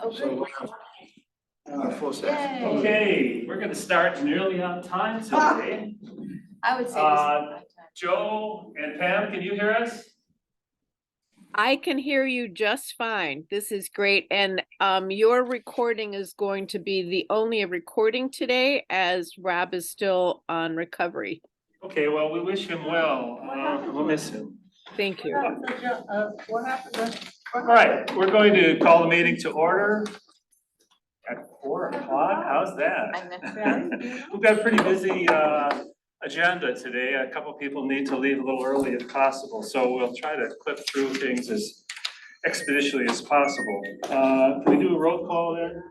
Oh, So good. full set. Yay. Okay, we're gonna start nearly on time today. I would say this is Uh, my time. Joe and Pam, can you hear us? I can hear you just fine. This is great. And your recording is going to be the only recording today as Rob is still on recovery. Okay, well, we wish him well. We'll miss him. Thank you. What happened? All right, we're going to call the meeting to order at 4 o'clock. How's that? I missed We've got a pretty busy agenda today. A couple people need to leave a little early if possible, so we'll try to clip through things as expeditiously as possible. Can we do a roll call there?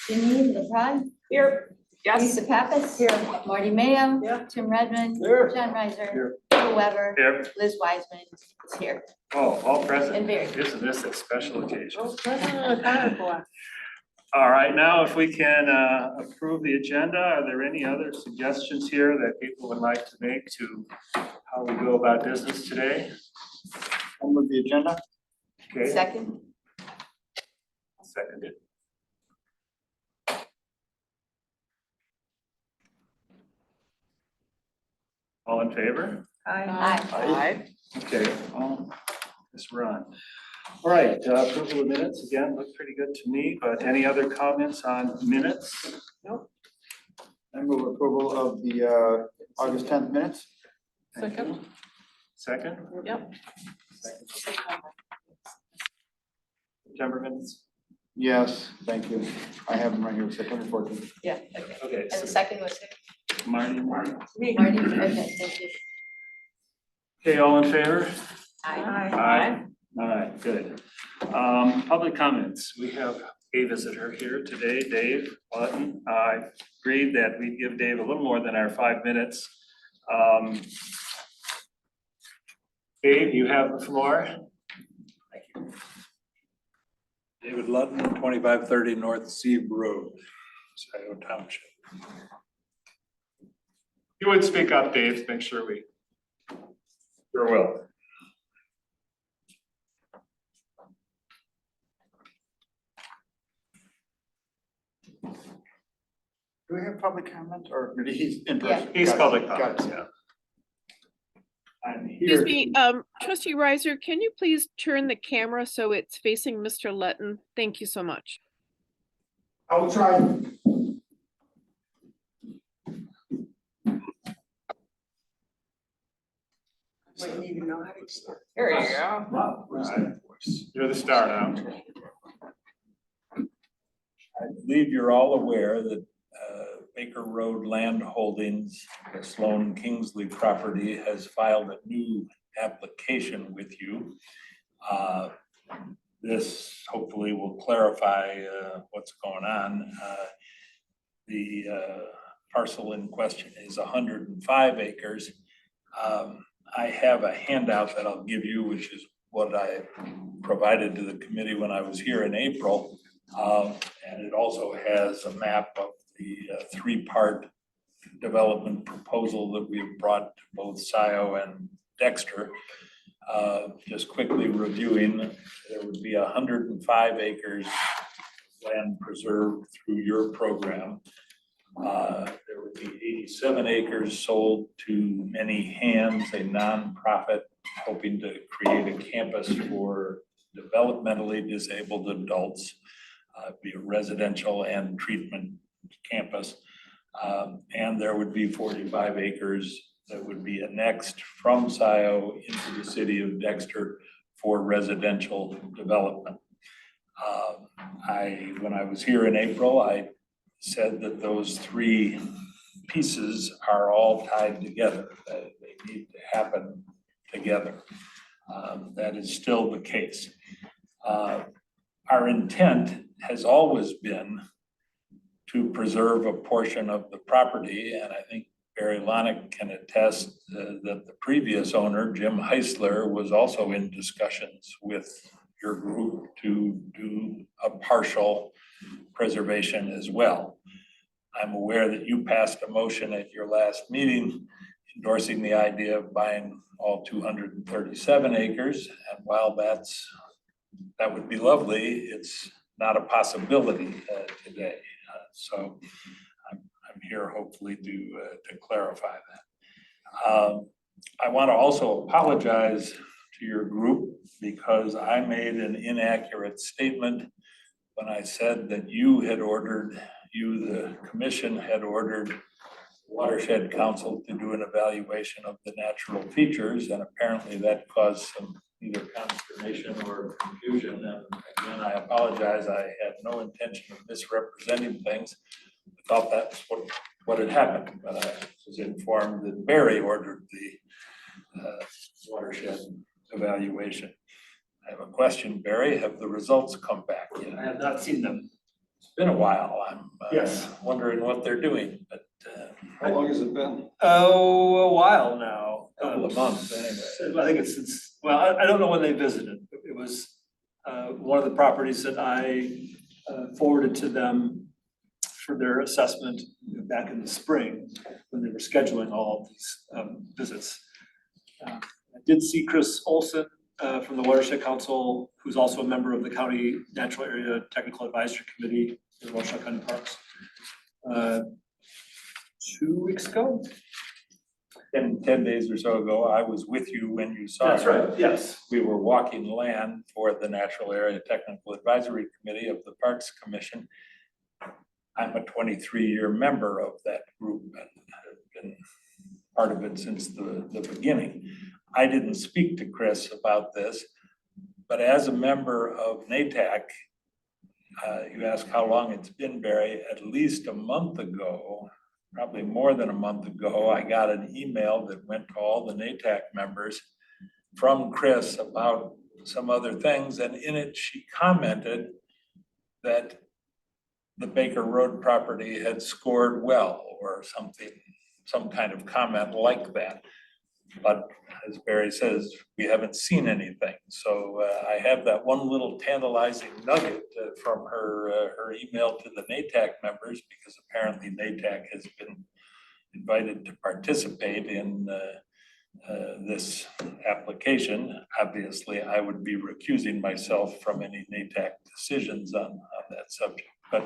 Janine LaPrade. Here. Lisa Pappas. Here. Marty Mayo. Yeah. Tim Redmond. Here. John Reiser. Here. Bill Weber. Here. Liz Wiseman is here. Oh, all present. And Barry. Isn't this a special occasion? Oh, President Conover. All right, now if we can approve the agenda, are there any other suggestions here that people would like to make to how we go about business today? On with the agenda. Okay, Second. seconded. All in favor? Aye. Okay, let's run. All right, approval of minutes, again, look pretty good to me, but any other comments on minutes? I move approval of the August 10th minutes. Thank you. Second? Yep. September minutes? Yes, thank you. I have them right here, September 14th. Yeah, okay. Okay, And the second was Marty. Marty. Okay, thank you. Okay, all in favor? Aye. Aye. All right, good. Public comments. We have a visitor here today, Dave Lutton. I agreed that we'd give Dave a little more than our 5 minutes. Dave, you have the floor. Thank you. David Lutton, 2530 North Seab Road, Scioto Township. You would speak up, Dave, to make sure we. Sure will. Do we have public comment or did he in Yeah. person? He's Got it, public got comments, it. yeah. I'm Excuse here. me, trustee Riser, can you please turn the camera so it's facing Mr. Lutton? Thank you so much. I'll try. Wouldn't even know how to start. There you go. You're the star now. I believe you're all aware that Baker Road Land Holdings, the Sloan Kingsley property, has filed a new application with you. This hopefully will clarify what's going on. The parcel in question is 105 acres. I have a handout that I'll give you, which is what I provided to the committee when I was here in April. And it also has a map of the three-part development proposal that we've brought to both SCIO and Dexter. Just quickly reviewing, there would be 105 acres land preserved through your program. There would be 87 acres sold to Many Hands, a nonprofit hoping to create a campus for developmentally disabled adults. Be a residential and treatment campus. And there would be 45 acres that would be annexed from SCIO into the city of Dexter for residential development. When I was here in April, I said that those three pieces are all tied together, that they need to happen together. That is still the case. Our intent has always been to preserve a portion of the property, and I think Barry Lonick can attest that the previous owner, Jim Heisler, was also in discussions with your group to do a partial preservation as well. I'm aware that you passed a motion at your last meeting endorsing the idea of buying all 237 acres, and while that would be lovely, it's not a possibility today. So I'm here hopefully to clarify that. I want to also apologize to your group because I made an inaccurate statement when I said that the commission had ordered Watershed Council to do an evaluation of the natural features, and apparently that caused some either consternation or confusion. And again, I apologize. I had no intention of misrepresenting things. I thought that's what had happened, but I was informed that Barry ordered the watershed evaluation. I have a question, Barry. Have the results come back yet? I have not seen them. It's been a while. I'm Yes. wondering what they're doing, but How long has it been? Oh, a while now. couple of months anyway. I think it's since, well, I don't know when they visited. It was one of the properties that I forwarded to them for their assessment back in the spring when they were scheduling all of these visits. I did see Chris Olson from the Watershed Council, who's also a member of the County Natural Area Technical Advisory Committee in Washoe County Parks. 2 weeks ago. 10 days or so ago, I was with you when you saw That's her. right, yes. We were walking land for the Natural Area Technical Advisory Committee of the Parks Commission. I'm a 23-year member of that group and have been part of it since the beginning. I didn't speak to Chris about this, but as a member of NATAC, you ask how long it's been, Barry, at least a month ago, probably more than a month ago, I got an email that went to all the NATAC members from Chris about some other things, and in it she commented that the Baker Road property had scored well or something, some kind of comment like that. But as Barry says, we haven't seen anything. So I have that one little tantalizing nugget from her email to the NATAC members, because apparently NATAC has been invited to participate in this application. Obviously, I would be recusing myself from any NATAC decisions on that subject. But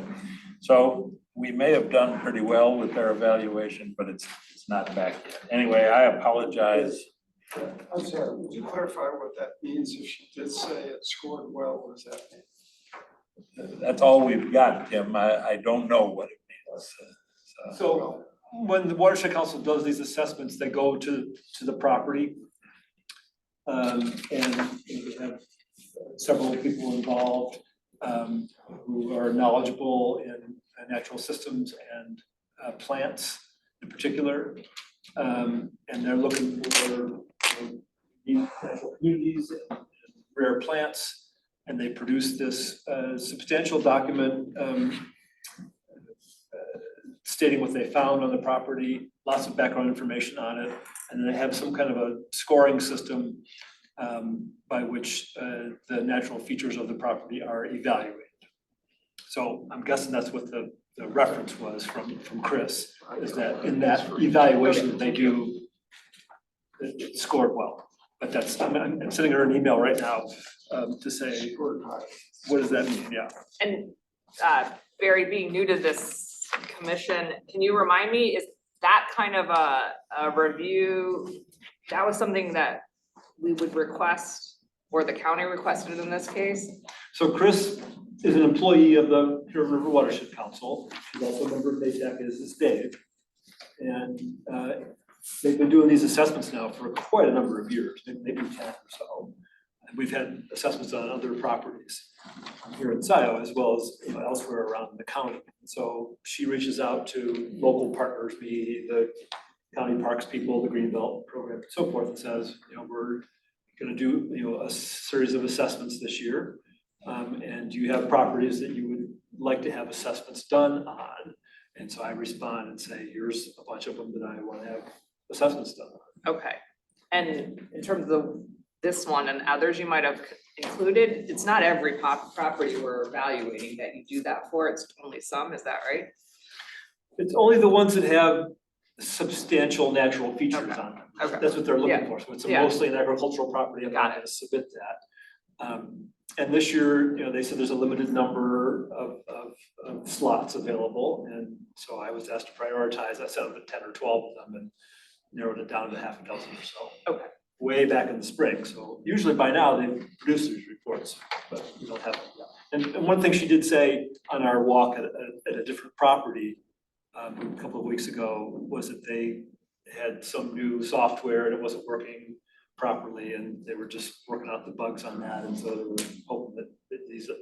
so we may have done pretty well with their evaluation, but it's not back yet. Anyway, I apologize. I'm sorry, would you clarify what that means? If she did say it scored well, what does that mean? That's all we've got, Tim. I don't know what it means. So when the Watershed Council does these assessments, they go to the property. And we have several people involved who are knowledgeable in natural systems and plants in particular. And they're looking for unique natural communities and rare plants. And they produce this substantial document stating what they found on the property, lots of background information on it. And then they have some kind of a scoring system by which the natural features of the property are evaluated. So I'm guessing that's what the reference was from Chris, is that in that evaluation that they do, it scored well. But that's, I'm sending her an email right now to say, what does that mean? Yeah. And Barry, being new to this commission, can you remind me, is that kind of a review, that was something that we would request or the county requested in this case? So Chris is an employee of the Huron River Watershed Council. She's also a member of NATAC, as is Dave. And they've been doing these assessments now for quite a number of years, maybe 10 or so. And we've had assessments on other properties here in Scioto, as well as elsewhere around the county. So she reaches out to local partners, be the county parks people, the Greenbelt program, and so forth, and says, we're going to do a series of assessments this year. And do you have properties that you would like to have assessments done on? And so I respond and say, here's a bunch of them that I want to have assessments done on. Okay, and in terms of this one and others you might have included, it's not every property we're evaluating that you do that for, it's only some, is that right? It's only the ones that have substantial natural features on them. Okay. That's what they're looking Yeah. for. So it's Yeah. mostly an agricultural property. I'm Got not going to submit that. And this year, they said there's a limited number of slots available, and so I was asked to prioritize. I set up 10 or 12 of them and narrowed it down to half a dozen or so. Okay. Way back in the spring, so usually by now they've produced these reports, but we don't have them yet. And one thing she did say on our walk at a different property a couple of weeks ago was that they had some new software and it wasn't working properly, and they were just working out the bugs on that, and so they were hoping that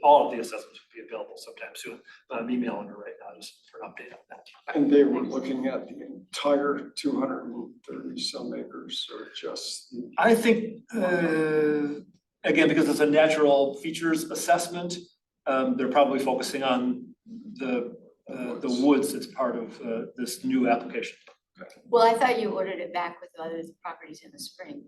all of the assessments would be available sometime soon. But I'm emailing her right now just for an update on that. And they were looking at the entire 230 some acres or just the. I think, again, because it's a natural features assessment, they're probably focusing on the woods as part of this new application. Well, I thought you ordered it back with other properties in the spring.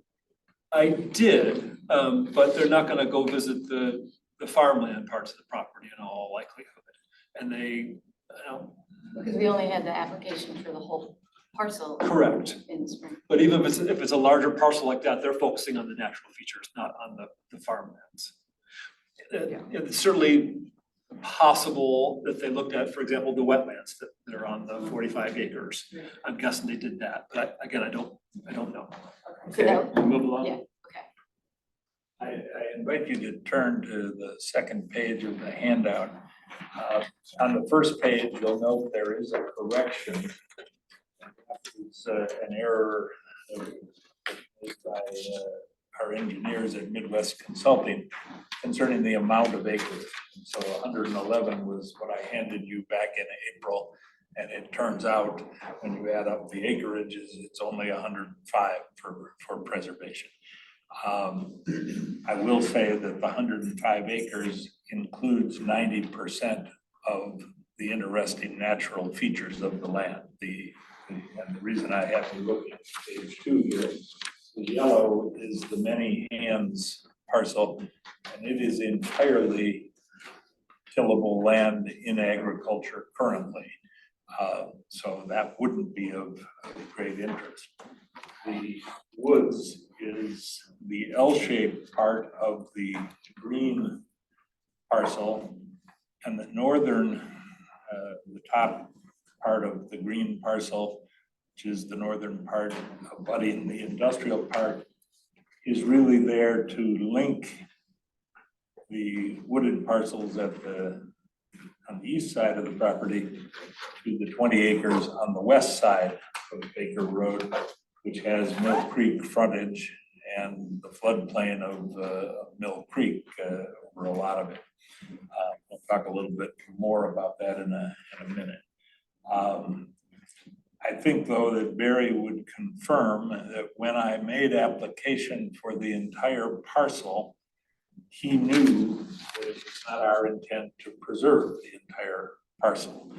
I did, but they're not gonna go visit the farmland parts of the property in all likelihood. And they, Because we only had the application for the whole parcel correct. in the spring. But even if it's a larger parcel like that, they're focusing on the natural features, not on the farmlands. It's certainly possible that they looked at, for example, the wetlands that are on the 45 acres. I'm guessing they did that, but again, I don't know. So that- Move along. Yeah. I invite you to turn to the second page of the handout. On the first page, you'll note there is a correction. It's an error made by our engineers at Midwest Consulting concerning the amount of acres. So 111 was what I handed you back in April. And it turns out, when you add up the acreages, it's only 105 for preservation. I will say that the 105 acres includes 90% of the interesting natural features of the land. And the reason I have you look at page 2 here, the yellow is the Many Hands parcel, and it is entirely tillable land in agriculture currently. So that wouldn't be of great interest. The woods is the L-shaped part of the green parcel, and the northern, the top part of the green parcel, which is the northern part abutting the industrial park, is really there to link the wooded parcels on the east side of the property to the 20 acres on the west side of Baker Road, which has Mill Creek frontage and the floodplain of Mill Creek over a lot of it. We'll talk a little bit more about that in a minute. I think, though, that Barry would confirm that when I made application for the entire parcel, he knew that it was not our intent to preserve the entire parcel.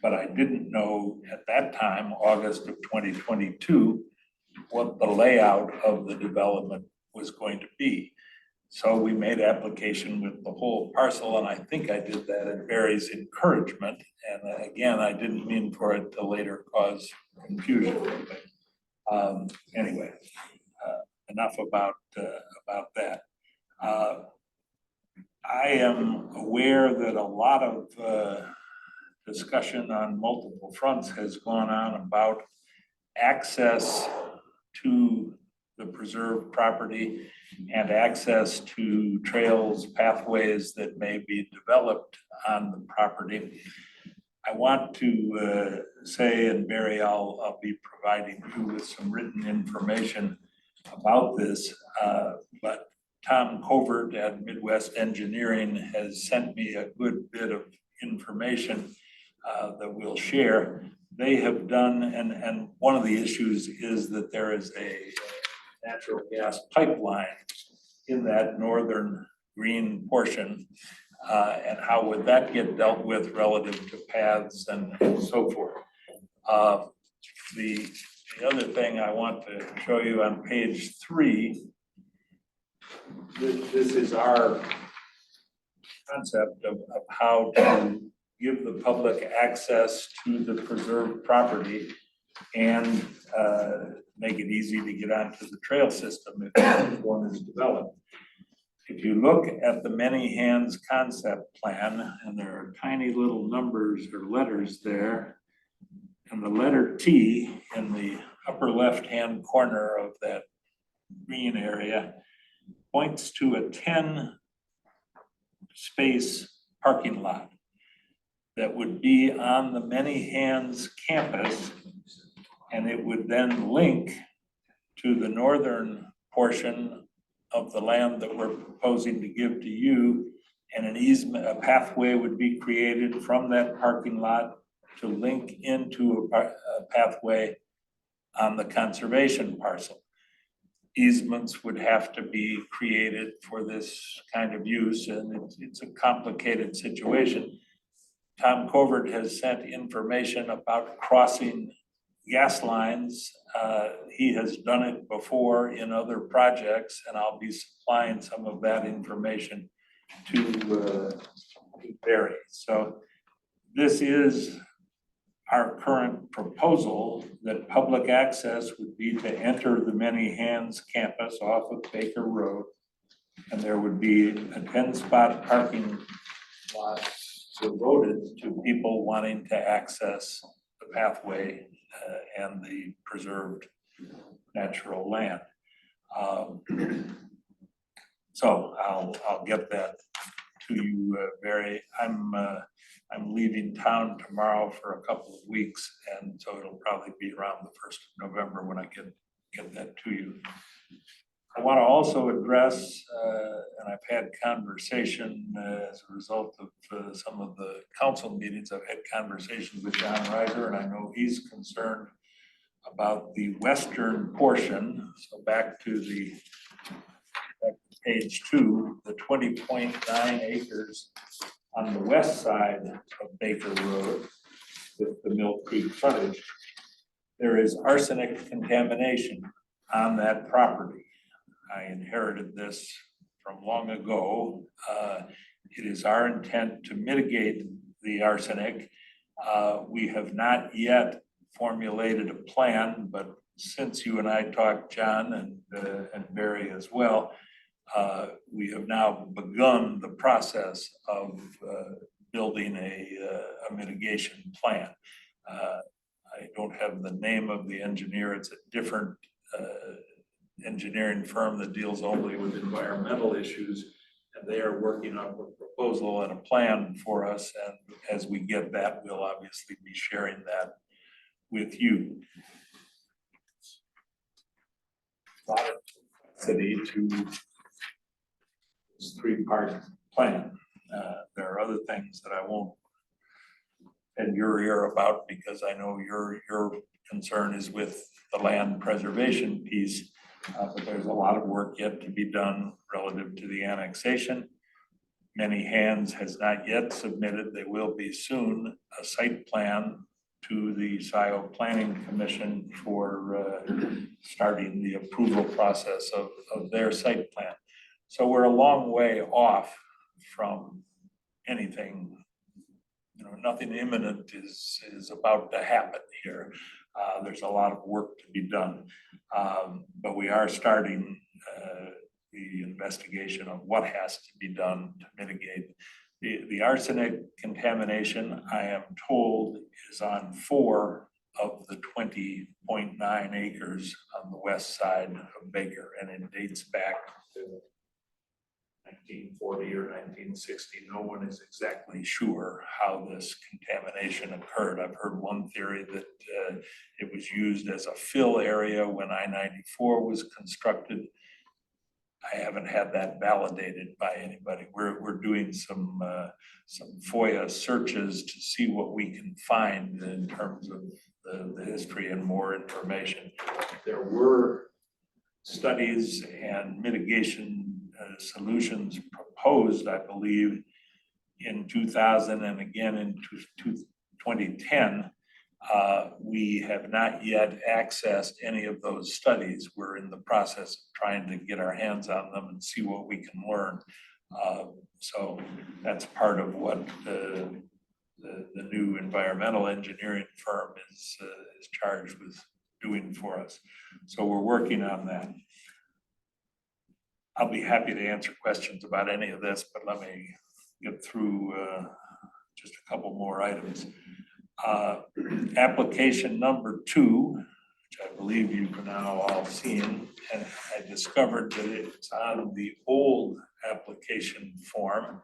But I didn't know at that time, August of 2022, what the layout of the development was going to be. So we made application with the whole parcel, and I think I did that at Barry's encouragement. And again, I didn't mean for it to later cause confusion. But anyway, enough about that. I am aware that a lot of discussion on multiple fronts has gone on about access to the preserved property and access to trails, pathways that may be developed on the property. I want to say, and Barry, I'll be providing you with some written information about this, but Tom Covert at Midwest Engineering has sent me a good bit of information that we'll share. They have done, and one of the issues is that there is a natural gas pipeline in that northern green portion, and how would that get dealt with relative to paths and so forth. The other thing I want to show you on page 3, this is our concept of how to give the public access to the preserved property and make it easy to get onto the trail system if one is developed. If you look at the Many Hands concept plan, and there are tiny little numbers or letters there, and the letter T in the upper left-hand corner of that green area points to a 10-space parking lot that would be on the Many Hands campus, and it would then link to the northern portion of the land that we're proposing to give to you, and an easement, a pathway would be created from that parking lot to link into a pathway on the conservation parcel. Easements would have to be created for this kind of use, and it's a complicated situation. Tom Covert has sent information about crossing gas lines. He has done it before in other projects, and I'll be supplying some of that information to Barry. So this is our current proposal, that public access would be to enter the Many Hands campus off of Baker Road. And there would be a 10-spot parking lot devoted to people wanting to access the pathway and the preserved natural land. So I'll get that to you, Barry. I'm leaving town tomorrow for a couple of weeks, and so it'll probably be around the 1st of November when I get that to you. I want to also address, and I've had conversation as a result of some of the council meetings, I've had conversations with John Reiser, and I know he's concerned about the western portion. So back to page 2, the 20.9 acres on the west side of Baker Road with the Mill Creek frontage. There is arsenic contamination on that property. I inherited this from long ago. It is our intent to mitigate the arsenic. We have not yet formulated a plan, but since you and I talked, John, and Barry as well, we have now begun the process of building a mitigation plan. I don't have the name of the engineer. It's a different engineering firm that deals only with environmental issues, and they are working on a proposal and a plan for us. And as we get that, we'll obviously be sharing that with you. A lot of complexity to this 3-part plan. There are other things that I won't bend your ear about, because I know your concern is with the land preservation piece. But there's a lot of work yet to be done relative to the annexation. Many Hands has not yet submitted, they will be soon, a site plan to the Scioto Planning Commission for starting the approval process of their site plan. So we're a long way off from anything, nothing imminent is about to happen here. There's a lot of work to be done, but we are starting the investigation of what has to be done to mitigate. The arsenic contamination, I am told, is on 4 of the 20.9 acres on the west side of Baker, and it dates back to 1940 or 1960. No one is exactly sure how this contamination occurred. I've heard one theory that it was used as a fill area when I-94 was constructed. I haven't had that validated by anybody. We're doing some FOIA searches to see what we can find in terms of the history and more information. There were studies and mitigation solutions proposed, I believe, in 2000 and again in 2010. We have not yet accessed any of those studies. We're in the process of trying to get our hands on them and see what we can learn. So that's part of what the new environmental engineering firm is charged with doing for us. So we're working on that. I'll be happy to answer questions about any of this, but let me get through just a couple more items. Application number 2, which I believe you've now all seen, and I discovered that it's on the old application form.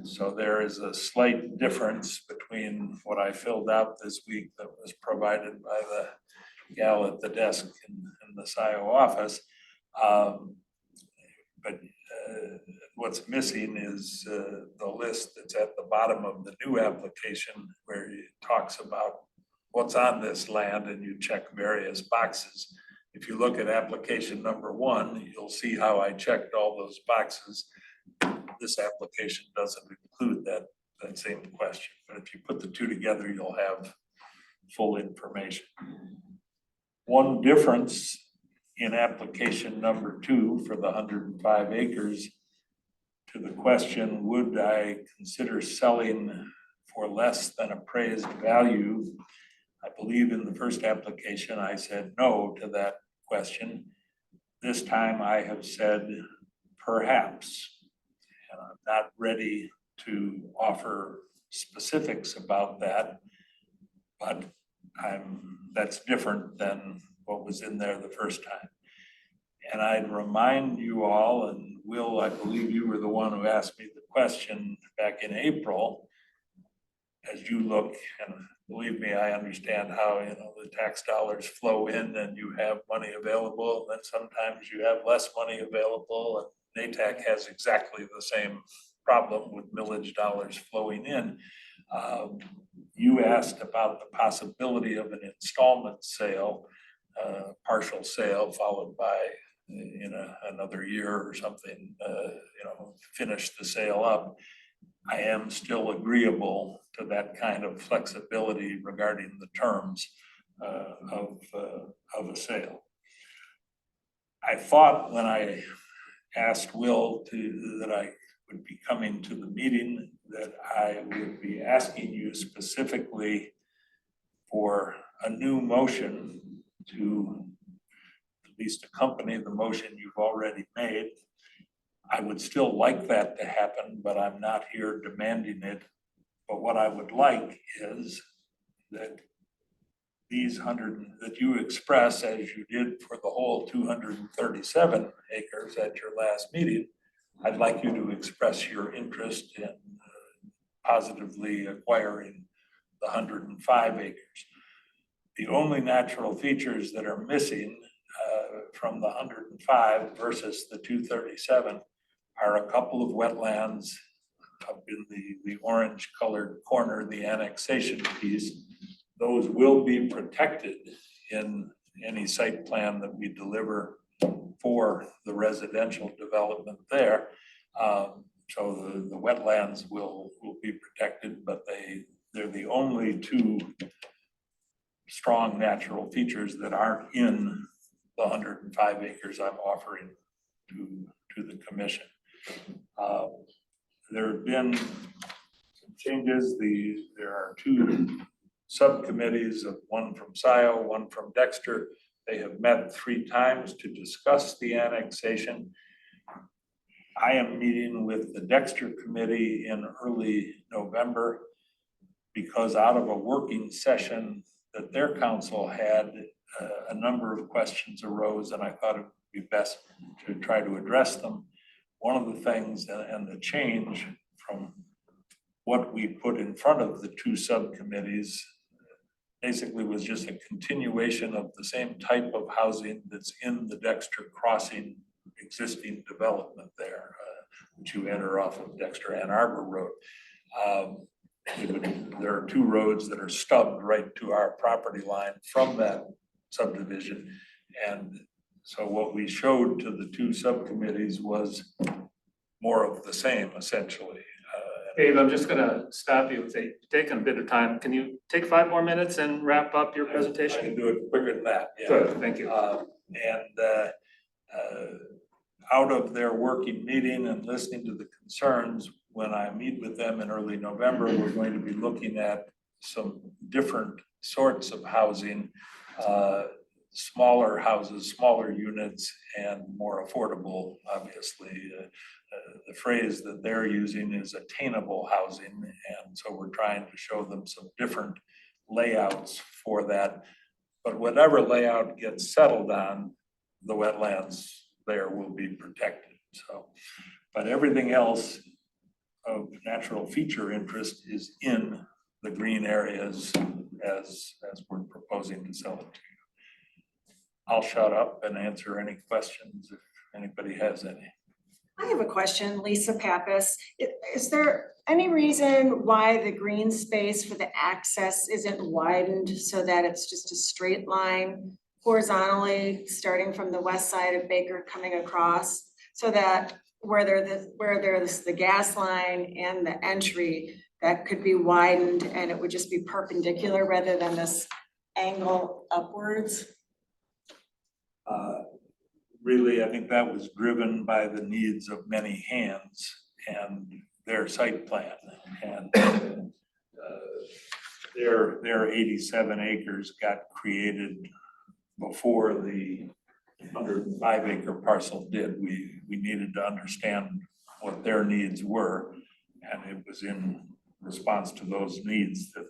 So there is a slight difference between what I filled out this week that was provided by the gal at the desk in the SIO office. But what's missing is the list that's at the bottom of the new application where it talks about what's on this land and you check various boxes. If you look at application number 1, you'll see how I checked all those boxes. This application doesn't include that same question, but if you put the two together, you'll have full information. One difference in application number 2 for the 105 acres to the question, would I consider selling for less than appraised value? I believe in the first application, I said no to that question. This time I have said perhaps, and I'm not ready to offer specifics about that, but that's different than what was in there the first time. And I'd remind you all, and Will, I believe you were the one who asked me the question back in April, as you look, and believe me, I understand how, the tax dollars flow in and you have money available, and then sometimes you have less money available, and NATAC has exactly the same problem with millage dollars flowing in. You asked about the possibility of an installment sale, partial sale followed by another year or something, finish the sale up. I am still agreeable to that kind of flexibility regarding the terms of a sale. I thought when I asked Will that I would be coming to the meeting, that I would be asking you specifically for a new motion to at least accompany the motion you've already made. I would still like that to happen, but I'm not here demanding it. But what I would like is that that you express, as you did for the whole 237 acres at your last meeting, I'd like you to express your interest in positively acquiring the 105 acres. The only natural features that are missing from the 105 versus the 237 are a couple of wetlands up in the orange colored corner, the annexation piece. Those will be protected in any site plan that we deliver for the residential development there. So the wetlands will be protected, but they're the only two strong natural features that aren't in the 105 acres I'm offering to the commission. There have been some changes. There are 2 subcommittees, of one from SIO, one from Dexter. They have met 3 times to discuss the annexation. I am meeting with the Dexter committee in early November because out of a working session that their council had, a number of questions arose, and I thought it would be best to try to address them. One of the things, and the change from what we put in front of the 2 subcommittees, basically was just a continuation of the same type of housing that's in the Dexter Crossing existing development there, which you enter off of Dexter Ann Arbor Road. There are 2 roads that are stubbed right to our property line from that subdivision. And so what we showed to the 2 subcommittees was more of the same, essentially. Dave, I'm just gonna stop you. You've taken a bit of time. Can you take 5 more minutes and wrap up your I presentation? can do it quicker than that, yeah. Good, thank you. Out of their working meeting and listening to the concerns, when I meet with them in early November, we're going to be looking at some different sorts of housing. smaller houses, smaller units, and more affordable, obviously. The phrase that they're using is attainable housing, and so we're trying to show them some different layouts for that. But whatever layout gets settled on, the wetlands there will be protected, so. But everything else of natural feature interest is in the green areas as we're proposing to sell it to you. I'll shut up and answer any questions if anybody has any. I have a question, Lisa Pappas. Is there any reason why the green space for the access isn't widened so that it's just a straight line horizontally, starting from the west side of Baker coming across? So that where there's the gas line and the entry, that could be widened and it would just be perpendicular rather than this angle upwards? Really, I think that was driven by the needs of many hands and their site plan. And their 87 acres got created before the 105 acre parcel did. We needed to understand what their needs were, and it was in response to those needs that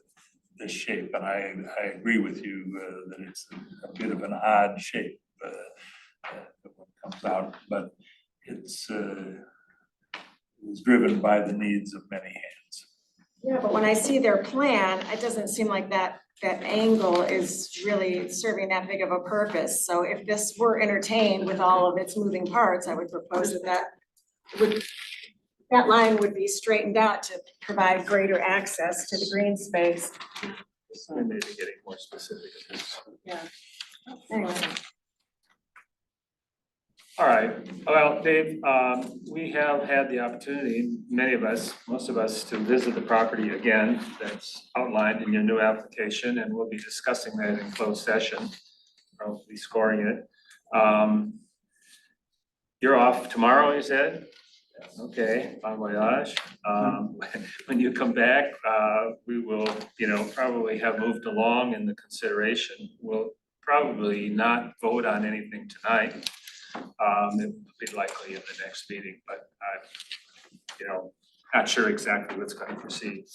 this shape. And I agree with you that it's a bit of an odd shape when it comes out, but it was driven by the needs of many hands. Yeah, but when I see their plan, it doesn't seem like that angle is really serving that big of a purpose. So if this were entertained with all of its moving parts, I would propose that line would be straightened out to provide greater access to the green space. Maybe getting more specific. Anyway. All right, well, Dave, we have had the opportunity, many of us, most of us, to visit the property again that's outlined in your new application, and we'll be discussing that in closed session, probably scoring it. You're off tomorrow, you said? Okay, bon voyage. When you come back, we will, probably have moved along in the consideration. We'll probably not vote on anything tonight. It will be likely in the next meeting, but I'm, not sure exactly what's going to proceed.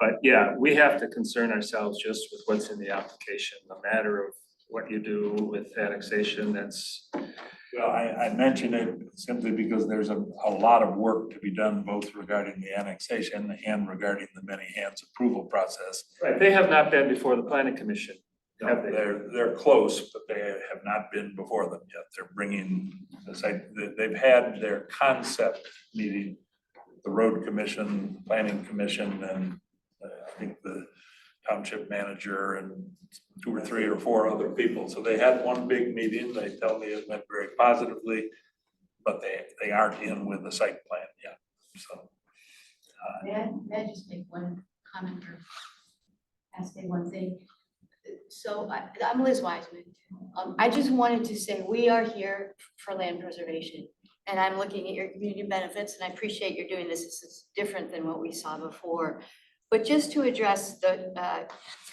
But yeah, we have to concern ourselves just with what's in the application, the matter of what you do with annexation. That's. Well, I mention it simply because there's a lot of work to be done, both regarding the annexation and regarding the many hands approval process. Right, they have not been before the planning commission. No, they're close, but they have not been before them yet. They're bringing the site, they've had their concept meeting, the road commission, planning commission, and I think the township manager and 2 or 3 or 4 other people. So they had one big meeting. They tell me it went very positively, but they aren't in with the site plan yet, so. May I just make one comment or ask you one thing? So I'm Liz Wiseman. I just wanted to say we are here for land preservation, and I'm looking at your community benefits, and I appreciate you're doing this. This is different than what we saw before. But just to address the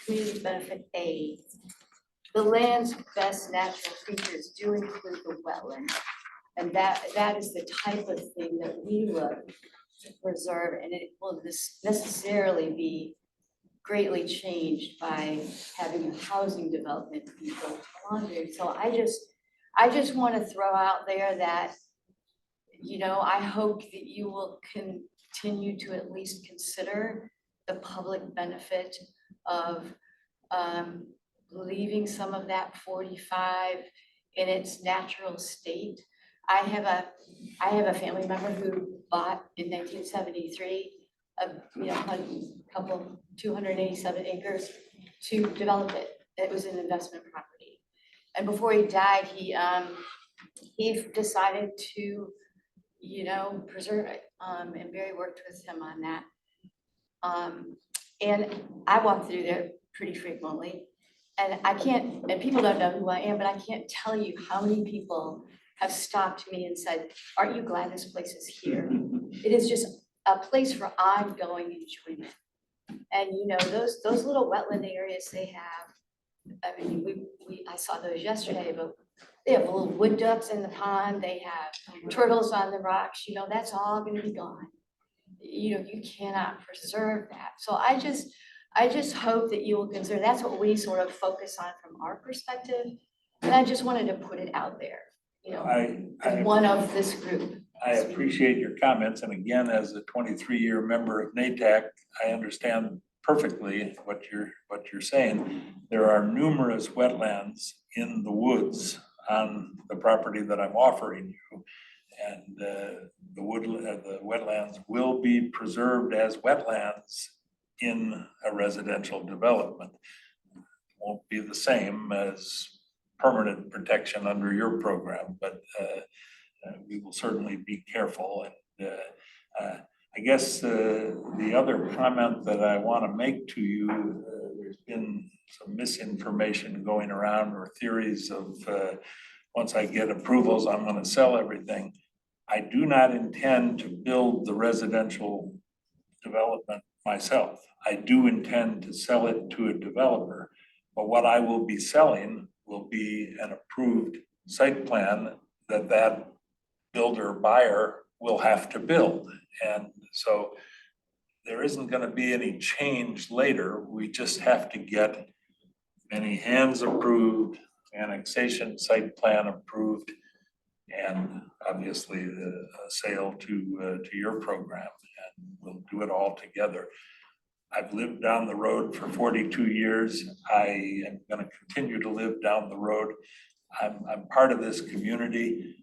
community benefit A, the land's best natural features do include the wetland. And that is the type of thing that we look to preserve, and it will necessarily be greatly changed by having a housing development be built along there. So I just want to throw out there that, I hope that you will continue to at least consider the public benefit of leaving some of that 45 in its natural state. I have a family member who bought in 1973 couple 287 acres to develop it. It was an investment property. And before he died, he decided to, preserve it. And Barry worked with him on that. And I walk through there pretty frequently. And and people don't know who I am, but I can't tell you how many people have stopped me and said, aren't you glad this place is here? It is just a place for ongoing enjoyment. And those little wetland areas they have I mean, I saw those yesterday, but they have little wood ducks in the pond, they have turtles on the rocks, you know, that's all gonna be gone. You know, you cannot preserve that. So I just hope that you will consider, that's what we sort of focus on from our perspective. And I just wanted to put it out there, you know, as one of this group. I appreciate your comments, and again, as a 23-year member of NATAC, I understand perfectly what you're saying. There are numerous wetlands in the woods on the property that I'm offering you. And the wetlands will be preserved as wetlands in a residential development. Won't be the same as permanent protection under your program, but we will certainly be careful. And I guess the other comment that I want to make to you, there's been some misinformation going around, or theories of once I get approvals, I'm going to sell everything. I do not intend to build the residential development myself. I do intend to sell it to a developer, but what I will be selling will be an approved site plan that builder buyer will have to build. And so there isn't going to be any change later. We just have to get many hands approved, annexation site plan approved, and obviously the sale to your program, and we'll do it all together. I've lived down the road for 42 years. I am going to continue to live down the road. I'm part of this community.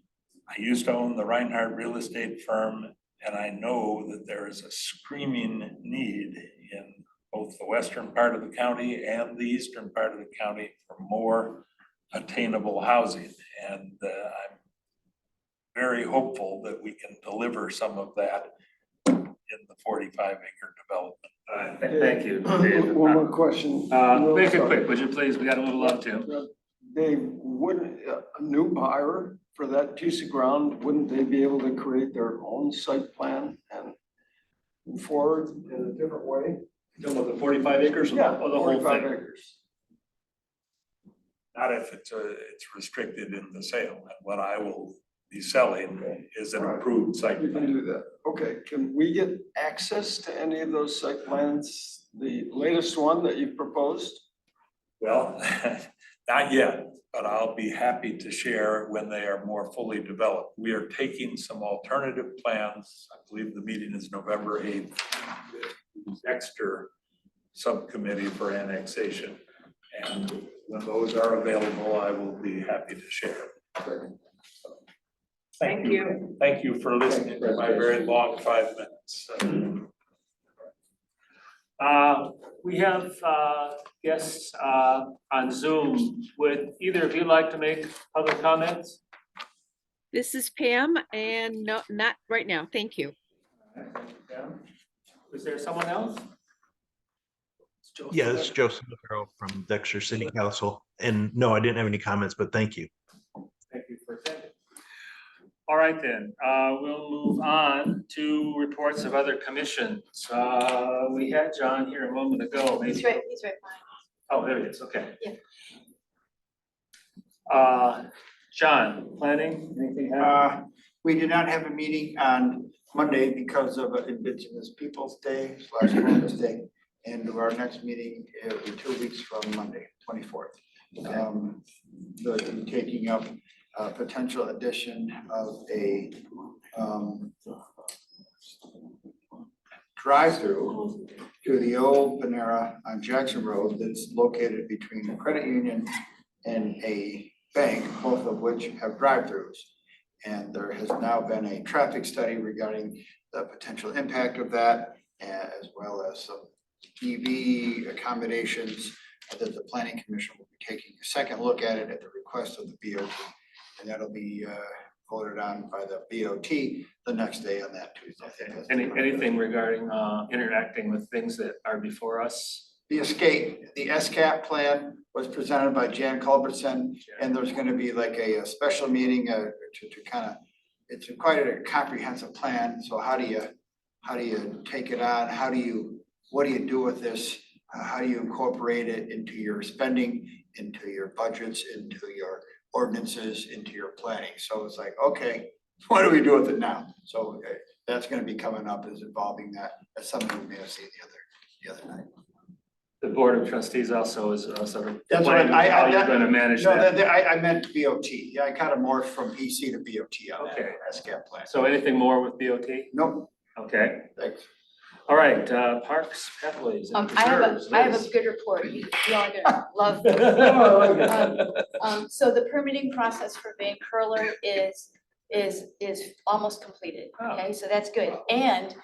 I used to own the Reinhardt real estate firm, and I know that there is a screaming need in both the western part of the county and the eastern part of the county for more attainable housing. And I'm very hopeful that we can deliver some of that in the 45-acre development. Thank you, Dave. One more question. Make it quick, would you please? We got a little love too. Dave, wouldn't a new buyer for that piece of ground, wouldn't they be able to create their own site plan and move forward in a different way? You know, the 45 acres or the whole 45 thing? acres. Not if it's restricted in the sale. And what I will be selling is an approved site You can plan. do that. Okay, can we get access to any of those site plans, the latest one that you've proposed? Well, not yet, but I'll be happy to share when they are more fully developed. We are taking some alternative plans. I believe the meeting is November 8th. Extra subcommittee for annexation. And when those are available, I will be happy to share. Thank you. Thank you for listening to my very long 5 minutes. We have guests on Zoom. Would either of you like to make other comments? This is Pam, and no, not right now. Thank you. Is there someone else? Yeah, this is Joseph Navarro from Dexter City Council. And no, I didn't have any comments, but thank you. Thank you for attending. All right, then, we'll move on to reports of other commissions. We had John here a moment ago. Maybe. He's right behind. Oh, there he is, okay. Yeah. John, planning, anything happen? We did not have a meeting on Monday because of Indigenous Peoples' Day / Columbus Day. And our next meeting will be 2 weeks from Monday, 24th. They'll be taking up a potential addition of a drive-through to the old Panera on Jackson Road that's located between a credit union and a bank, both of which have drive-throughs. And there has now been a traffic study regarding the potential impact of that, as well as some EV accommodations that the Planning Commission will be taking a second look at it at the request of the BOT. And that'll be voted on by the BOT the next day on that Tuesday. Anything regarding interacting with things that are before us? The SCAP plan was presented by Jan Culbertson, and there's gonna be like a special meeting to kind of, it's quite a comprehensive plan. So how do you take it on? What do you do with this how do you incorporate it into your spending, into your budgets, into your ordinances, into your planning? So it's like, okay, what do we do with it now? So that's gonna be coming up, is involving that, as some of you may have seen the other night. The Board of Trustees also is sort of That's what planning I- how you're gonna manage No, that. I meant BOT. Yeah, I kind of morphed from PC to BOT on that Okay. SCAP plan. So anything more with BOT? Nope, Okay, thanks. all right, parks, pathways and I have preserves, I have Liz. a good report. You all are gonna love this. So the permitting process for Van Curler is almost completed, Oh. okay, so that's good. And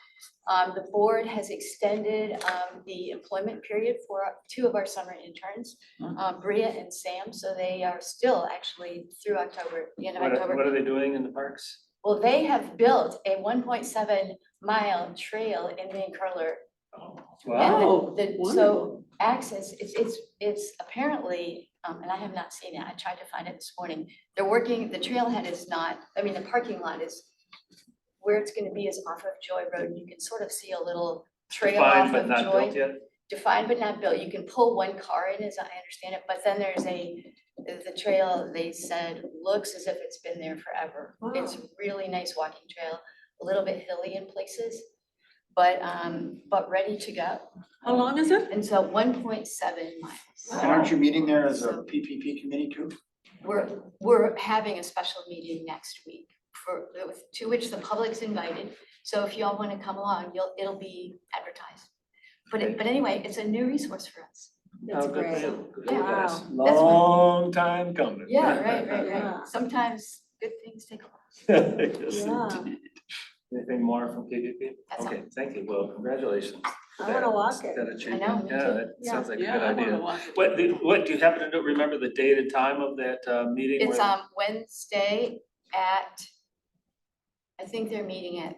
the board has extended the employment period for two of our summer interns, Bria and Sam, so they are still actually through October, the end of October. What are they doing in the parks? Well, they have built a 1.7 mile trail in Van Curler. Oh, And so access, it's apparently, and I have not seen it, I tried to find it this morning. They're working, the trailhead is not, I mean, the parking lot is, where it's gonna be is off of Joy Road, and you can sort of see a little trail Defined off but of not built Joy. yet? Defined but not built, you can pull one car in, as I understand it, but then there's the trail, they said, looks as if it's been there forever. It's a really nice walking trail, a little bit hilly in places, but ready to go. How long is it? And so 1.7 miles. And aren't you meeting there as a PPP committee too? We're having a special meeting next week to which the public's invited. So if y'all want to come along, it'll be advertised. But anyway, it's a new resource for us. That's Oh, good for great. you. Good for Yeah. you guys. That's what- Long time coming. Yeah, right. Yeah. Sometimes good things take a while. Yes, Yeah. indeed. Anything more from PPP? That's all. Okay, thank you. Well, congratulations. for I wanna that- walk it. that achievement. I know, me Yeah, too. that Yeah. sounds like a Yeah, good I wanna idea. walk it. What, do you happen to remember the date and time of that meeting? It's where- Wednesday at, I think they're meeting at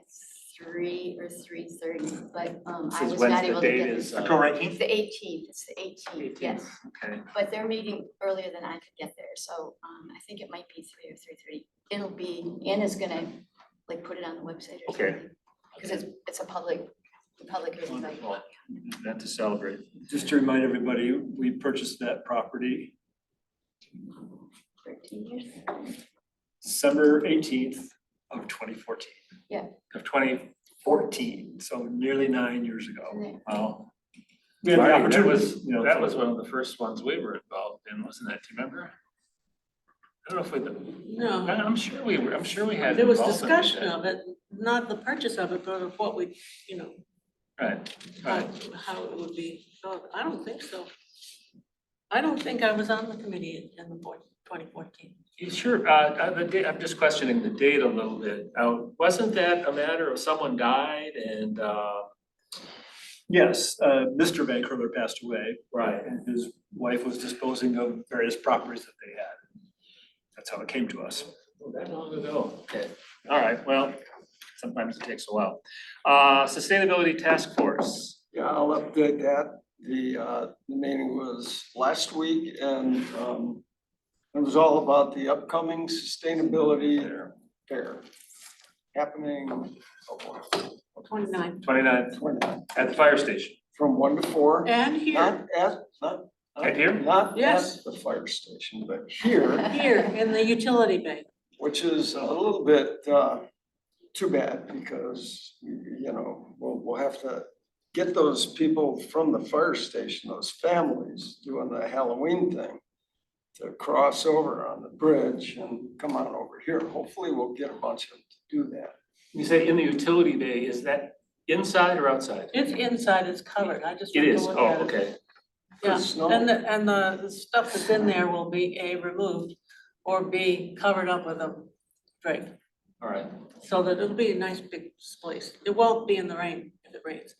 3 or 3:30, but I Says was not Wednesday, able to date get is, this. October It's 18th? the 18th, it's the 18th, yes. Okay, But they're meeting earlier than I could get there, so I think it might be 3 or 3:30. It'll be, Anna's gonna like put it on the website or Okay. something. Because it's the public is invited. wonderful. Event to celebrate. Just to remind everybody, we purchased that property 13 years. December 18th of 2014. Yeah. Of 2014, so nearly 9 years ago. Yeah. Wow. We had the Marty, that opportunity, was, you know, that to- was one of the first ones we were involved in, wasn't it? Do you remember? I don't know if we, No, I'm sure we were, I'm sure we had. there was involvement with discussion that. of it, not the purchase of it, but of what we, Right, how, right. how it would be. No, I don't think so. I don't think I was on the committee in the 2014. You sure, I'm just questioning the date a little bit. Wasn't that a matter of someone died and, Yes, Mr. Van Curler passed away. Right. And his wife was disposing of various properties that they had. That's how it came to us. that long ago? Okay, all right, well, sometimes it takes a while. Sustainability Task Force. Yeah, I'll update that. The meeting was last week and it was all about the upcoming sustainability fair happening 29. 29th at the fire station. from 1 to 4. And here, Not Right here? Not Yes. at the fire station, but here, here in the utility bay. which is a little bit too bad because, we'll have to get those people from the fire station, those families doing the Halloween thing to cross over on the bridge and come on over here. Hopefully we'll get a bunch of them to do that. You say in the utility bay, is that inside or outside? It's inside, it's covered. I just It went to is, look oh, at it. okay. Yeah, For snow. and the stuff that's in there will be A, removed or B, covered up with a drape. All right. So that it'll be a nice big place. It won't be in the rain if it rains.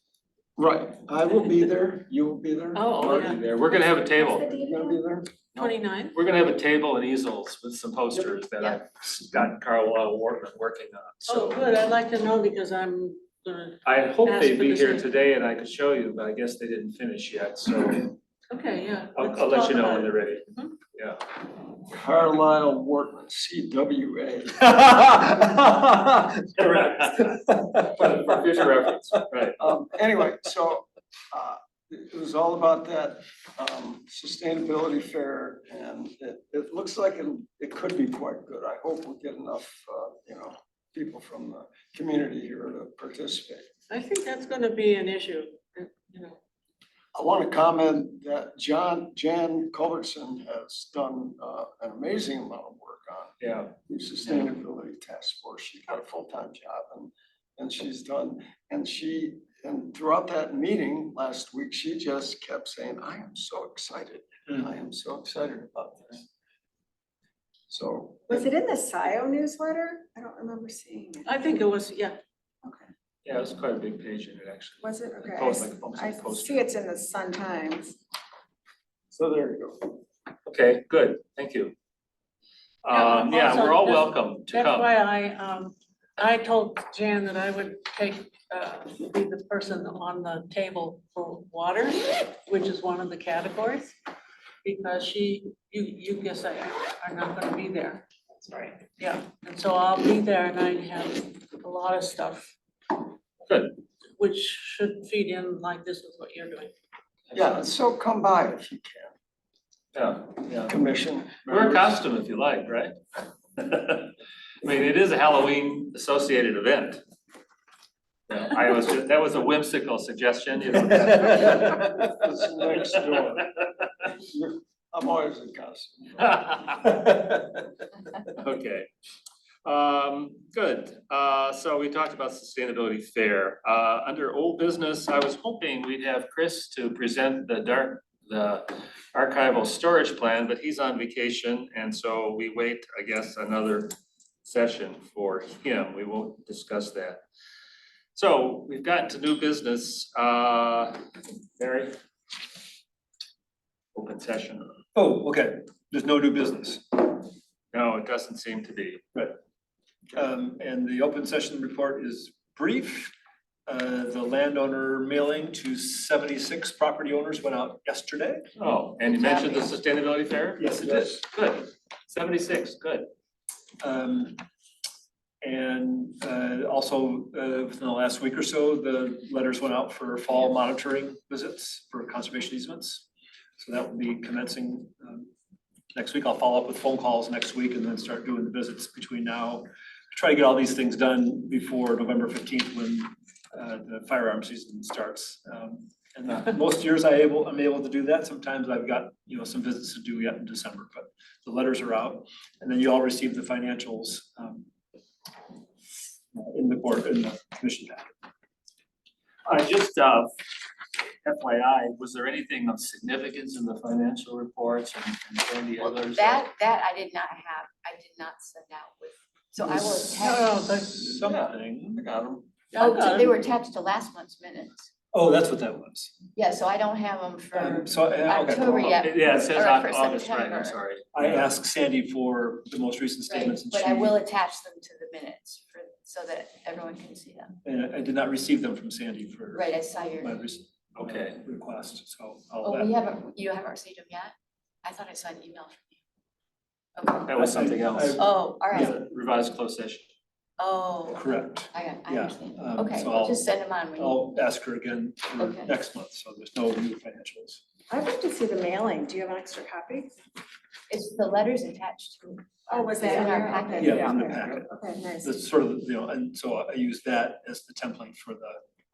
Right, I will be there, you will be there. Oh, We'll yeah. be there. We're gonna have a table. You gonna be there? 29? We're gonna have a table and easels with some posters that I've got Carl Wortman working on, Oh, so. good. I'd like to know because I'm gonna, I hope Ask they'd for be the here same. today and I could show you, but I guess they didn't finish yet, so okay, yeah. let's I'll let talk you know about when it. they're ready. Mhm. Yeah. Carlisle Wortman, CWA. Correct. For future reference, right. Anyway, so it was all about that sustainability fair, and it looks like it could be quite good. I hope we get enough, people from the community here to participate. I think that's gonna be an issue, you know. I want to comment that Jan Culbertson has done an amazing amount of work on Yeah. the sustainability task force. She's got a full-time job and she's done, and throughout that meeting last week, she just kept saying, I am so excited. I am so excited about this. So. Was it in the SIO newsletter? I don't remember seeing it. I think it was, yeah, Okay, Yeah, it was quite a big page in it, actually. was it? Okay, Post, like, almost I like a poster. see it's in the Sun Times. So there you go. Okay, good, thank you. Yeah, also, we're all that's- welcome to that's come. why I told Jan that I would be the person on the table for water, which is one of the categories. Because you guess I are not gonna be there. That's right. Yeah, and so I'll be there and I have a lot of stuff. Good. Which should feed in like this is what you're doing. Yeah, so come by if you Yeah, yeah. can, commission. Wear a costume if you like, right? I mean, it is a Halloween associated event. Yeah, that was a whimsical suggestion, you know. It's next door. I'm always in costume. Okay. Good. So we talked about sustainability fair. Under old business, I was hoping we'd have Chris to present the archival storage plan, but he's on vacation, and so we wait, I guess, another session for him. We won't discuss that. So we've gotten to new business. Barry? Open session. Oh, okay, there's no new business. No, it doesn't seem to be. And the open session report is brief. The landowner mailing to 76 property owners went out yesterday. Oh, and you mentioned the sustainability fair? Yes, it did. Good. 76, good. And also within the last week or so, the letters went out for fall monitoring visits for conservation easements. So that will be commencing next week. I'll follow up with phone calls next week and then start doing the visits between now. Try to get all these things done before November 15th when the firearm season starts. And most years I'm able to do that. Sometimes I've got, some visits to do yet in December, but the letters are out. And then you all receive the financials in the commission packet. I just, FYI, was there anything of significance in the financial reports and any Well, others? that I did not have, I did not send out with, so I will attach. Something. I got them. Oh, they were attached to last month's minutes. Oh, that's what that was. Yeah, so I don't have them for So, okay. October yet. Yeah, it says Or for August, right, I'm September. sorry. I asked Sandy for the most recent Right, statements and but I will she, attach them to the minutes so that everyone can see them. and I did not receive them from Sandy for Right, I saw your, my recent Okay. request, so oh, I'll. you haven't received them yet? I thought I saw an email from you. Okay, That was something else. oh, all right, Revised closed session. oh, Correct. I Yeah, understand. so Okay, I'll- just send them on. when you- I'll ask her again for Okay. next month, so there's no new financials. I'd like to see the mailing. Do you have an extra copy? It's the letters attached to. Oh, was that in in our there? packet? Okay. Yeah, in the Okay. packet. Okay, nice. That's sort of, and so I use that as the template for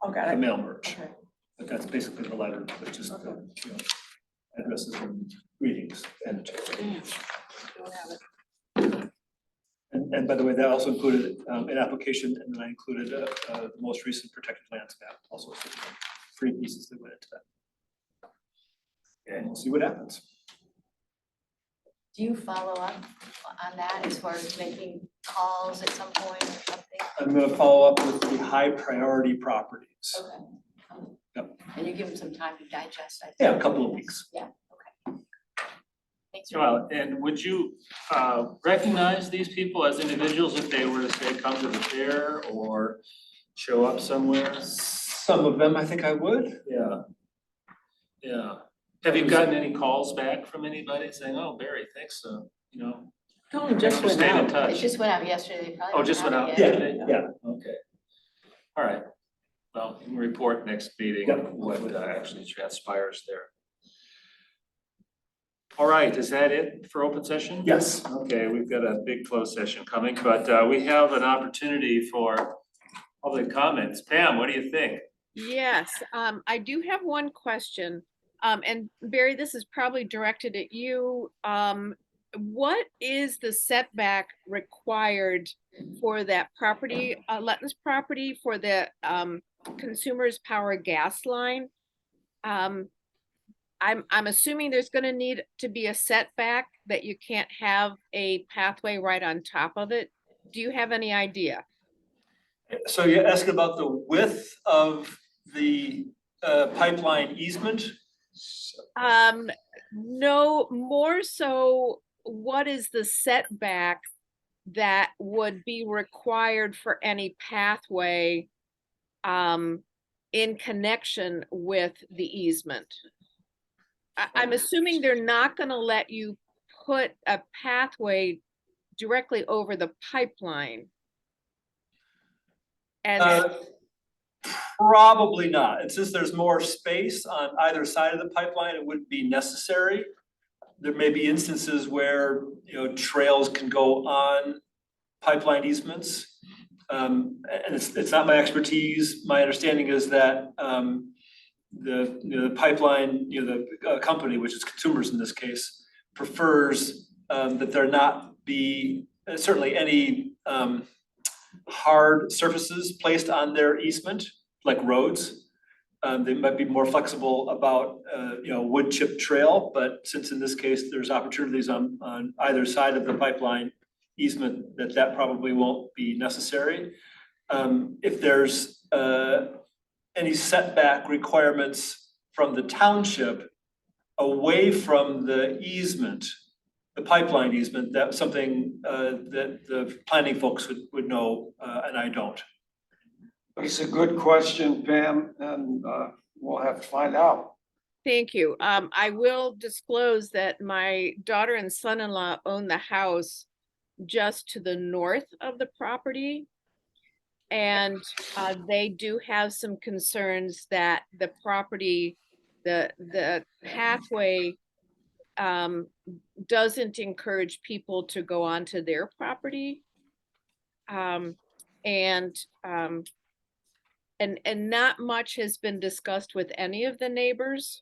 Oh, got the it. mail merge. Okay. But that's basically the letter, but just, addresses and greetings and. And by the way, that also included an application, and then I included the most recent protected lands map, also. So 3 pieces that went into that. And we'll see what happens. Do you follow up on that as far as making calls at some point or something? I'm gonna follow up with the high priority properties. Okay. Yep. And you give them some time to digest, I think. Yeah, a couple of weeks. Yeah, okay. Thanks. for- Well, and would you recognize these people as individuals if they were to say, come to the fair or show up somewhere? Some of them, I think I would. Yeah. Yeah. Have you gotten any calls back from anybody saying, oh, Barry, thanks, No, thanks just for went staying in out. touch? It just went out yesterday, they probably. Oh, don't just went have out it yet. yesterday? Yeah. Okay. All right. Well, we can report next meeting Yep. what actually transpires there. All right, is that it for open session? Yes. Okay, we've got a big closed session coming, but we have an opportunity for public comments. Pam, what do you think? Yes, I do have one question. And Barry, this is probably directed at you. What is the setback required for that property, Letton's property for the Consumers Power gas line? I'm assuming there's gonna need to be a setback that you can't have a pathway right on top of it. Do you have any idea? So you're asking about the width of the pipeline easement? No, more so, what is the setback that would be required for any pathway in connection with the easement? I'm assuming they're not gonna let you put a pathway directly over the pipeline. And Probably not. And since there's more space on either side of the pipeline, it wouldn't be necessary. There may be instances where, trails can go on pipeline easements. And it's not my expertise. My understanding is that the pipeline, the company, which is Consumers in this case, prefers that there not be certainly any hard surfaces placed on their easement, like roads. They might be more flexible about wood chip trail, but since in this case there's opportunities on either side of the pipeline easement, that probably won't be necessary. If there's any setback requirements from the township away from the easement, the pipeline easement, that's something that the planning folks would know, and I don't. It's a good question, Pam, and we'll have to find out. thank you. I will disclose that my daughter and son-in-law own the house just to the north of the property. And they do have some concerns that the property, the pathway doesn't encourage people to go onto their property. And not much has been discussed with any of the neighbors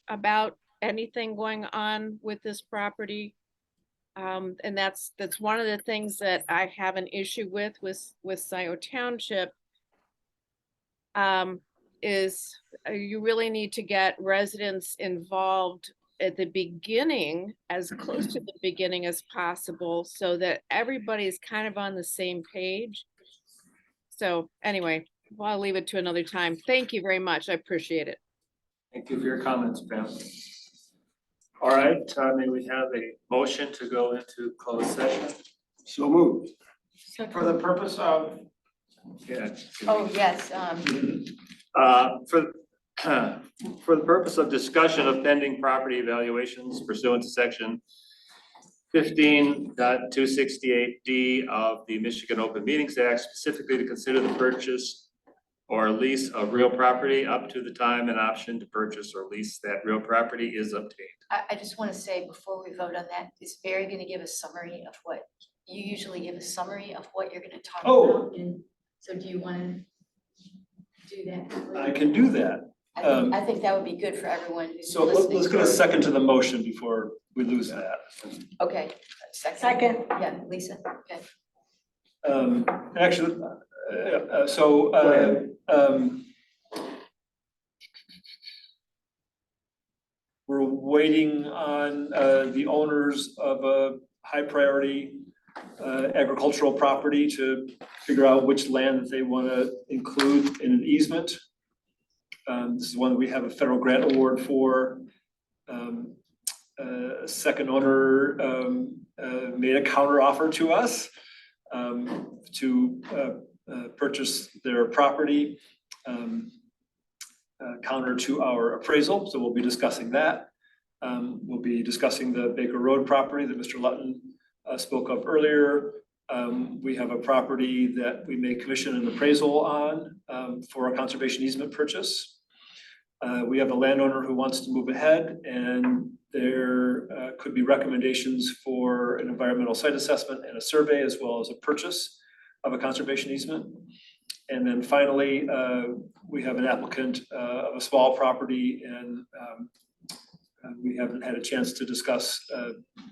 about anything going on with this property. And that's one of the things that I have an issue with Scioto Township. Is you really need to get residents involved at the beginning, as close to the beginning as possible, so that everybody's kind of on the same page. So anyway, well, I'll leave it to another time. Thank you very much. I appreciate it. Thank you for your comments, Pam. All right, may we have a motion to go into closed session? So moved. For the purpose of, Yeah. Oh, yes, For the purpose of discussion of pending property evaluations pursuant to section 15.268D of the Michigan Open Meetings Act, specifically to consider the purchase or lease of real property up to the time an option to purchase or lease that real property is obtained. I just want to say before we vote on that, is Barry going to give a summary of what, you usually give a summary of what you're going to talk Oh. about? And so do you want to do that? I can do that. I think that would be good for everyone who's So listening. let's get a second to the motion before we lose that. Okay, second. Second. Yeah, Lisa, okay. Actually, we're waiting on the owners of a high priority agricultural property to figure out which land that they want to include in an easement. This is one that we have a federal grant award for. Second owner made a counter offer to us to purchase their property counter to our appraisal, so we'll be discussing that. We'll be discussing the Baker Road property that Mr. Lutton spoke of earlier. We have a property that we may commission an appraisal on for a conservation easement purchase. We have a landowner who wants to move ahead, and there could be recommendations for an environmental site assessment and a survey, as well as a purchase of a conservation easement. And then finally, we have an applicant of a small property, and we haven't had a chance to discuss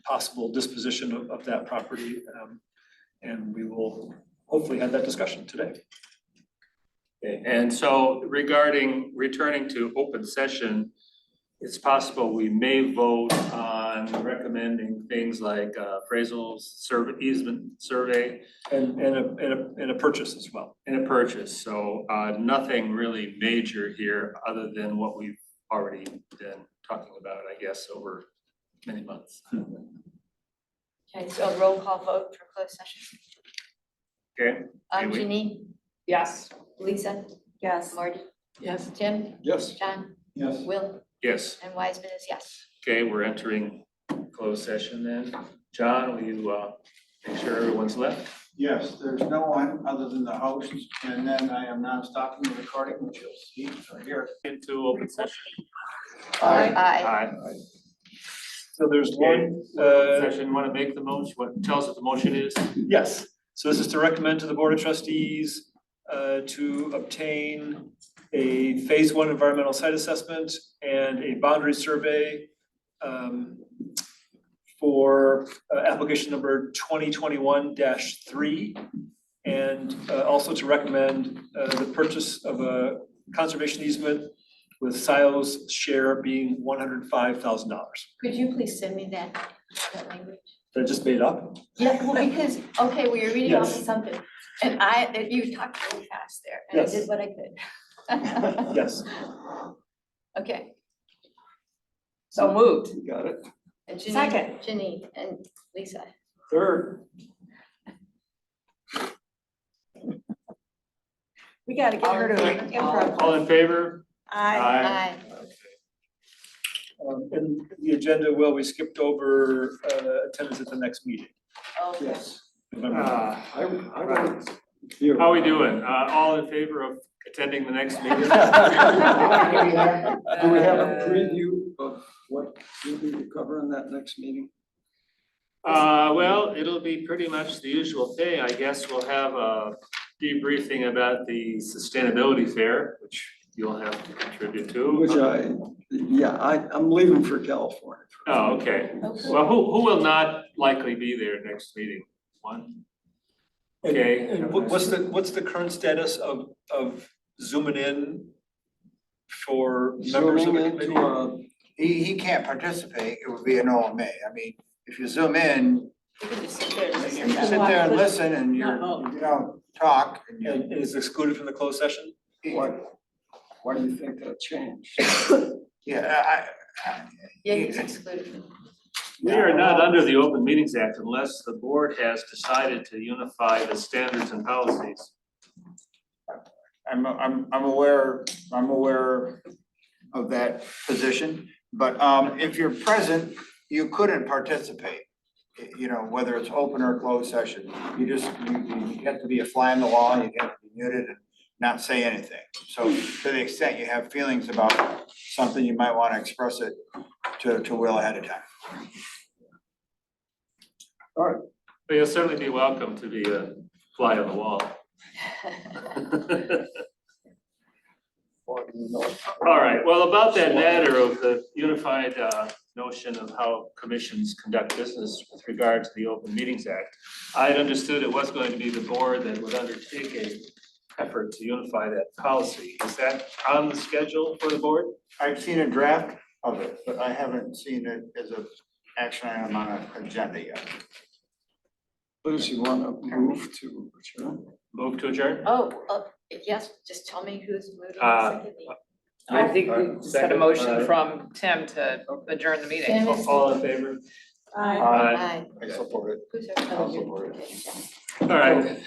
possible disposition of that property. And we will hopefully have that discussion today. Okay, and so regarding returning to open session, it's possible we may vote on recommending things like appraisals, survey, easement survey, And a purchase as well. and a purchase. So nothing really major here, other than what we've already been talking about, I guess, over many months. Okay, so roll call vote for closed session. Okay, Janine, Yes. Lisa, Yes. Marty, Yes. Tim, Yes. John, Yes. Will, yes, and Wiseman is yes. okay, we're entering closed session then. John, will you make sure everyone's left? Yes, there's no one other than the host, and then I am now stopping the recording, which you'll see right here. Into open session. Aye. Aye. So there's one, Session, want to make the motion, what, tell us what the motion is? yes, so this is to recommend to the Board of Trustees to obtain a phase one environmental site assessment and a boundary survey for application number 2021-3. And also to recommend the purchase of a conservation easement with Scio's share being $105,000. Could you please send me that language? That I just made up? Yeah, well, because, okay, well, you're reading off of Yes. something, and you talked really fast there, and I Yes. did what I could. Yes. Okay, So moved. You got it. and Janine, Second. Janine and Lisa. Third. We gotta get her to improv. All in favor? Aye. And the agenda, well, we skipped over attendance at the next meeting. Okay. Yes. November. I would. How are we doing? All in favor of attending the next meeting? Do we have a preview of what we'll be covering that next meeting? Well, it'll be pretty much the usual thing. I guess we'll have a debriefing about the sustainability fair, which you'll have to contribute to. Which I'm leaving for California. Oh, okay. Okay. Well, who will not likely be there next meeting? One? Okay. And what's the current status of zooming in for members of Zooming the into committee? He can't participate, it would be an OMA. I mean, if you zoom in, You can just sit there and you listen. can sit there and listen and Not vote. you don't talk and you. And is excluded from the closed session? Why do you think that changed? Yeah, Yeah, he's excluded. We are not under the Open Meetings Act unless the board has decided to unify the standards and policies. I'm aware of that position, but if you're present, you couldn't participate. You know, whether it's open or closed session, you have to be a fly on the wall, you have to be muted and not say anything. So to the extent you have feelings about something, you might want to express it to Will ahead of time. But you'll certainly be welcome to be a fly on the wall. All right, well, about that matter of the unified notion of how commissions conduct business with regard to the Open Meetings Act, I had understood it was going to be the board that would undertake a effort to unify that policy. Is that on the schedule for the board? I've seen a draft of it, but I haven't seen it as an action item on an agenda yet. Liz, you want to move to adjourn? Move to adjourn? Oh, yes, just tell me who's moving secondly. I think we just had a Second, motion from Tim to adjourn the meeting. Tim is- All in favor? Aye. Aye. I support it. Who's our? I'll support okay, yeah. All right,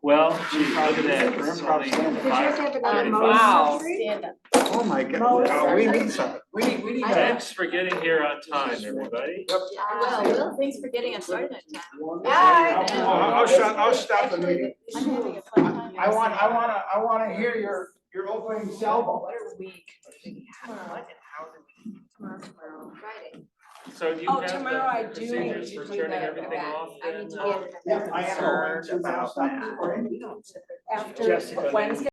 well, gee, look at that. We're It's improv only stand-up. Did you have to have another 5:35. motion? Wow. Stand up. Oh, my God, we need something, we need that. Thanks for getting here on time, everybody. Well, thanks for getting us started on time. I'll stop the meeting. I'm having a fun time. I wanna hear your opening salvo. What are we, what and how do we? Friday. So do you Oh, have tomorrow I the do procedures need for to do turning the everything event. off I then? need to get. Yeah, I am. Concerned about that. After Jessica. Wednesday.